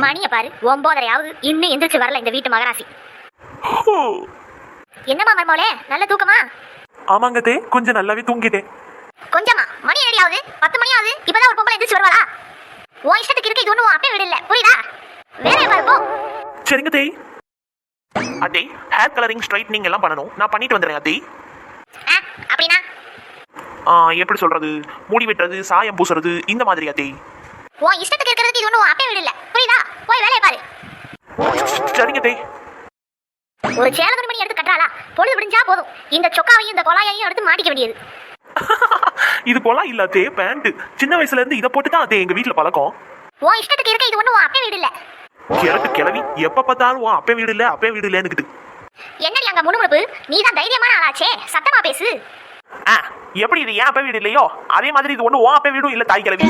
மணியை பாரு 9:30 இன்னும் எந்திரிச்சு வரல இந்த வீட்டு மகராசி. என்னம்மா மர்மோளே, நல்ல தூக்கமா? ஆமாங்க தே, கொஞ்சம் நல்லாவே தூங்கிட்டேன். கொஞ்சமா? மணி என்னடி 10 மணி ஆகுது. இப்பதான் ஒரு பொம்பளை எந்திரிச்சு வருவாளா? உன் இஷ்டத்துக்கு இருக்க இது ஒன்றும் அப்பே வீடு இல்லை, புரியுதா? வேலையை பாரு போ. சரிங்க தே. அத்தே, ஹேர் கலரிங் ஸ்ட்ரைட்னிங் எல்லாம் பண்ணணும், நான் பண்ணிட்டு வந்துடுறேன் அத்தே. அப்படின்னா எப்படி சொல்றது, முடி வெட்டுறது, சாயம் பூசுறது, இந்த மாதிரி அத்தே. உன் இஷ்டத்துக்கு இருக்கிறதுக்கு இது ஒன்றும் அப்பே வீடு இல்லை, புரியுதா? போய் வேலையை பாரு. சரிங்க தே. ஒரு சேலை துணி எடுத்து கட்டுறாளா? பொழுது விடிஞ்சா போதும் இந்த சொக்காவையும் இந்த கொலாயையும் எடுத்து மாட்டிக்க வேண்டியது. இது போலாம் இல்ல அத்தே, பேண்ட் சின்ன வயசுல இருந்து இதை போட்டு தான் அத்தே எங்க வீட்டுல பழக்கம். உன் இஷ்டத்துக்கு இருக்க இது ஒன்றும் உன் அப்பே வீடு இல்லை. கிழக்கு கிளவி எப்ப பார்த்தாலும் உன் அப்பே வீடு இல்ல அப்பே வீடு இல்லன்னுக்கிட்டு. என்னடி அங்க முணுமுணுப்பு? நீ தான் தைரியமான ஆளாச்சே, சத்தமா பேசு. எப்படி இது ஏன் அப்பே வீடு இல்லையோ அதே மாதிரி இது ஒண்ணு உன் அப்பே வீடும் இல்ல தாய் கிளவி.